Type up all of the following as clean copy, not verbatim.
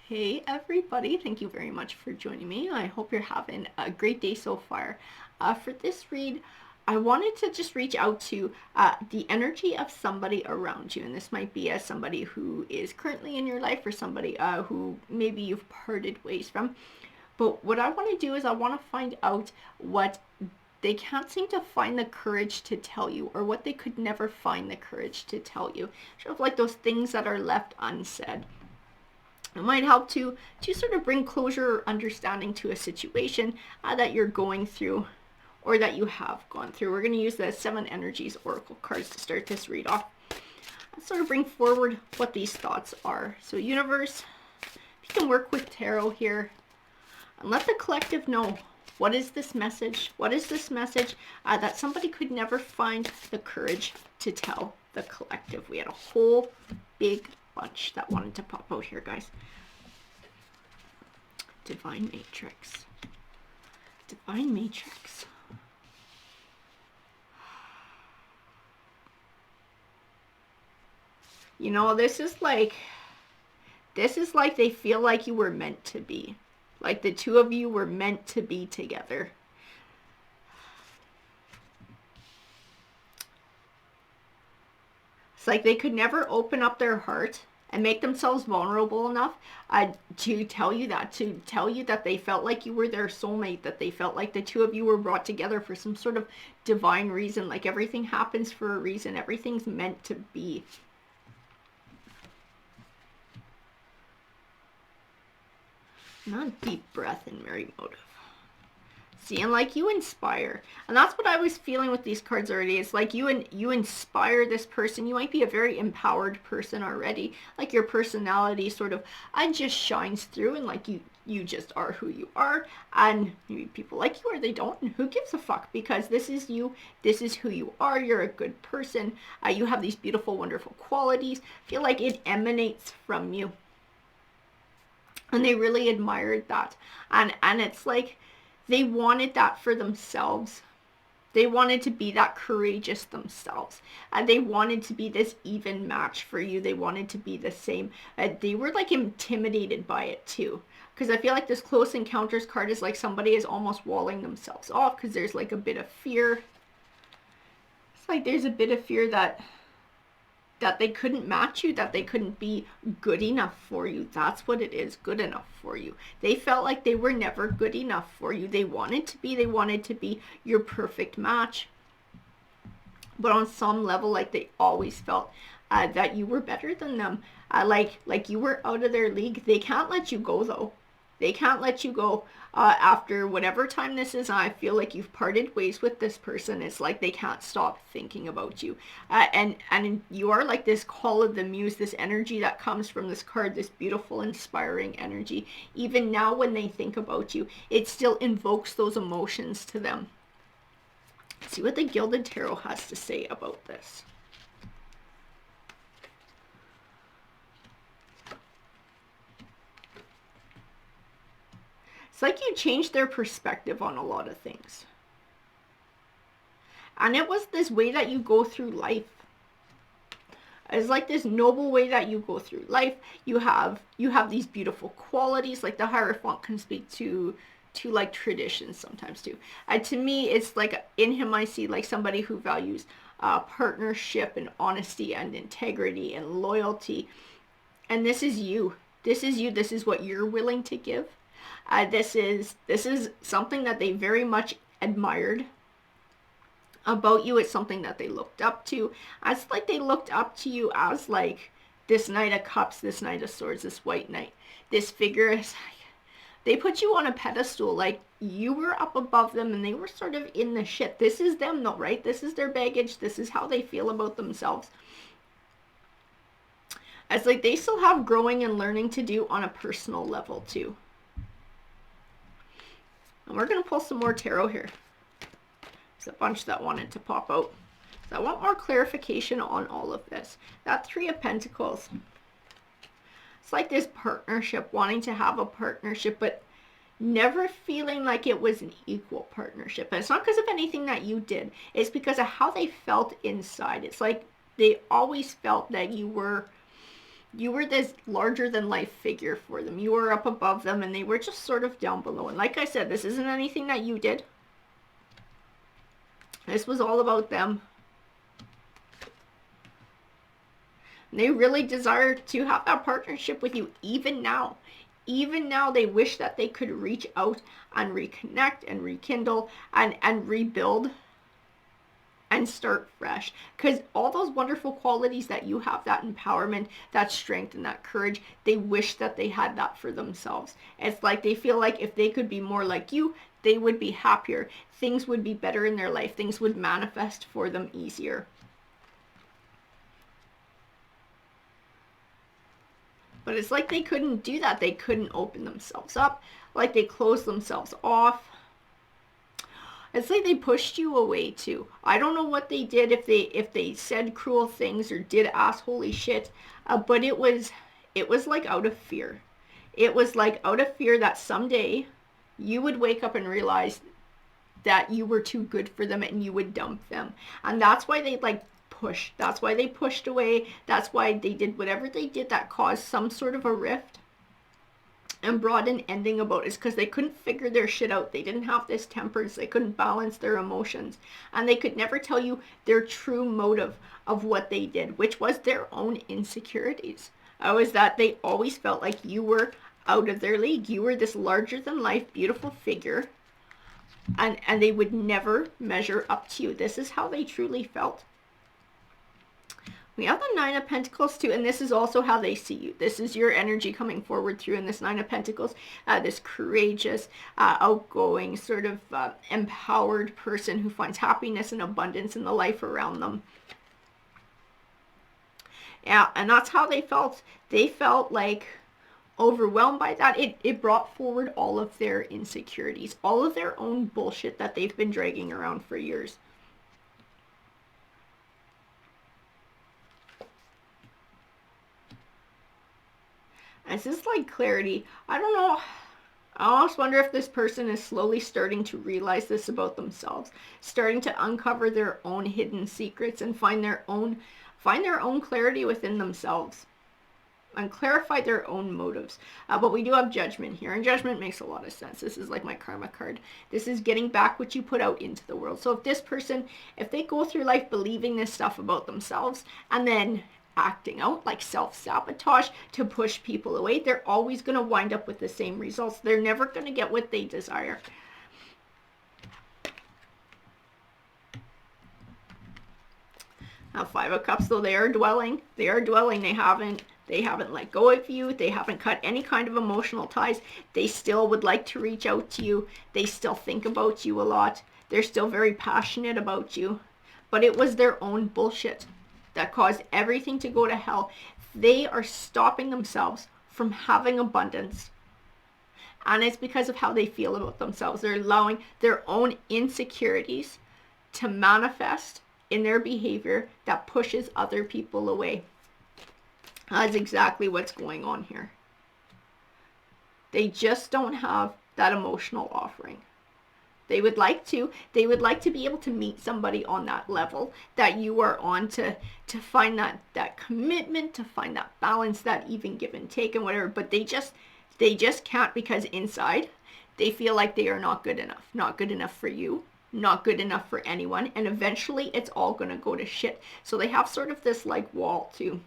Hey everybody, thank you very much for joining me. I hope you're having a great day so far. For this read, I wanted to just reach out to the energy of somebody around you, and this might be as somebody who is currently in your life or somebody who maybe you've parted ways from. But what I want to do is I want to find out what they can't seem to find the courage to tell you, or what they could never find the courage to tell you. Sort of like those things that are left unsaid. It might help to sort of bring closure or understanding to a situation that you're going through or that you have gone through. We're going to use the 7 Energies Oracle cards to start this read off. Let's sort of bring forward what these thoughts are. So universe, if you can work with tarot here and let the collective know, what is this message? What is this message that somebody could never find the courage to tell the collective? We had a whole big bunch that wanted to pop out here, guys. Divine Matrix. Divine Matrix. You know, this is like they feel like you were meant to be. Like the two of you were meant to be together. It's like they could never open up their heart and make themselves vulnerable enough to tell you that they felt like you were their soulmate, that they felt like the two of you were brought together for some sort of divine reason, like everything happens for a reason, everything's meant to be. Not deep breath and merry motive. See, and like you inspire, and that's what I was feeling with these cards already. It's like you inspire this person. You might be a very empowered person already, like your personality sort of just shines through, and like you just are who you are, and maybe people like you or they don't, and who gives a fuck, because this is you, this is who you are. You're a good person. You have these beautiful, wonderful qualities. I feel like it emanates from you, and they really admired that, and it's like they wanted that for themselves. They wanted to be that courageous themselves. They wanted to be this even match for you. They wanted to be the same. They were like intimidated by it too. Because I feel like this Close Encounters card is like somebody is almost walling themselves off because there's like a bit of fear. It's like there's a bit of fear that they couldn't match you, that they couldn't be good enough for you. That's what it is, good enough for you. They felt like they were never good enough for you. They wanted to be your perfect match. But on some level, like they always felt that you were better than them. Like you were out of their league. They can't let you go though. They can't let you go after whatever time this is. I feel like you've parted ways with this person. It's like they can't stop thinking about you. And you are like this call of the muse, this energy that comes from this card, this beautiful, inspiring energy. Even now when they think about you, it still invokes those emotions to them. Let's see what the Gilded Tarot has to say about this. It's like you changed their perspective on a lot of things. And it was this way that you go through life. It's like this noble way that you go through life. You have these beautiful qualities. Like the Hierophant can speak to like traditions sometimes too. To me, it's like in him I see like somebody who values partnership and honesty and integrity and loyalty. And this is you. This is you. This is what you're willing to give. This is something that they very much admired about you. It's something that they looked up to. It's like they looked up to you as like this Knight of Cups, this Knight of Swords, this White Knight, this figure. They put you on a pedestal, like you were up above them and they were sort of in the shit. This is them though, right? This is their baggage. This is how they feel about themselves. It's like they still have growing and learning to do on a personal level too. And we're going to pull some more tarot here. There's a bunch that wanted to pop out. So I want more clarification on all of this. That Three of Pentacles. It's like this partnership, wanting to have a partnership, but never feeling like it was an equal partnership. And it's not because of anything that you did. It's because of how they felt inside. It's like they always felt that you were You were this larger than life figure for them. You were up above them and they were just sort of down below. And like I said, this isn't anything that you did. This was all about them. And they really desire to have that partnership with you even now. Even now, they wish that they could reach out and reconnect and rekindle and rebuild and start fresh, because all those wonderful qualities that you have, that empowerment, that strength, and that courage, they wish that they had that for themselves. It's like they feel like if they could be more like you, they would be happier, things would be better in their life, things would manifest for them easier. But it's like they couldn't do that. They couldn't open themselves up, like they closed themselves off. It's like they pushed you away too. I don't know what they did, if they said cruel things or did assholey shit, but it was like out of fear. It was like out of fear that someday you would wake up and realize that you were too good for them and you would dump them. And that's why they like pushed. That's why they pushed away. That's why they did whatever they did that caused some sort of a rift and brought an ending about it, is because they couldn't figure their shit out. They didn't have this temperance. They couldn't balance their emotions. And they could never tell you their true motive of what they did, which was their own insecurities. Was that they always felt like you were out of their league. You were this larger than life, beautiful figure. And they would never measure up to you. This is how they truly felt. We have the Nine of Pentacles too, and this is also how they see you. This is your energy coming forward through in this Nine of Pentacles. This courageous, outgoing, sort of empowered person who finds happiness and abundance in the life around them. Yeah, and that's how they felt. They felt like overwhelmed by that. It brought forward all of their insecurities, all of their own bullshit that they've been dragging around for years. This is like clarity. I don't know. I almost wonder if this person is slowly starting to realize this about themselves, starting to uncover their own hidden secrets and find their own clarity within themselves and clarify their own motives. But we do have Judgment here, and Judgment makes a lot of sense. This is like my karma card. This is getting back what you put out into the world. So if this person, if they go through life believing this stuff about themselves and then acting out like self-sabotage to push people away, they're always going to wind up with the same results. They're never going to get what they desire. Now, Five of Cups, though, they are dwelling. They are dwelling. They haven't let go of you. They haven't cut any kind of emotional ties. They still would like to reach out to you. They still think about you a lot. They're still very passionate about you. But it was their own bullshit that caused everything to go to hell. They are stopping themselves from having abundance. And it's because of how they feel about themselves. They're allowing their own insecurities to manifest in their behavior that pushes other people away. That's exactly what's going on here. They just don't have that emotional offering. They would like to be able to meet somebody on that level that you are on, to find that commitment, to find that balance, that even give and take and whatever, but they just can't, because inside they feel like they are not good enough for you, not good enough for anyone, and eventually it's all going to go to shit. So they have sort of this like wall too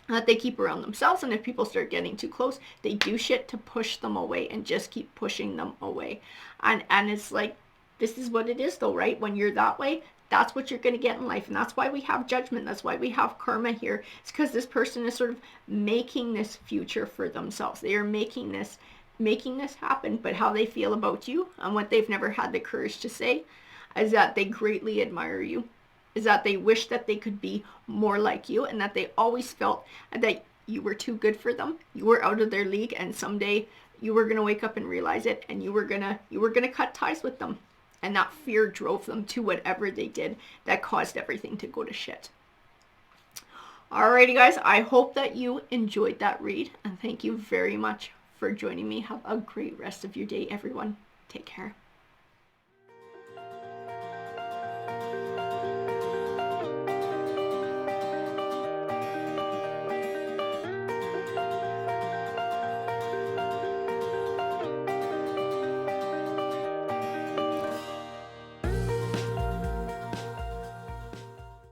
that they keep around themselves, and if people start getting too close, they do shit to push them away and just keep pushing them away. And it's like, this is what it is though, right? When you're that way, that's what you're going to get in life. And that's why we have Judgment. That's why we have karma here. It's because this person is sort of making this future for themselves. They are making this happen. But how they feel about you and what they've never had the courage to say is that they greatly admire you, is that they wish that they could be more like you, and that they always felt that you were too good for them. You were out of their league, and someday you were going to wake up and realize it, and you were going to cut ties with them. And that fear drove them to whatever they did that caused everything to go to shit. Alrighty guys, I hope that you enjoyed that read, and thank you very much for joining me. Have a great rest of your day, everyone. Take care.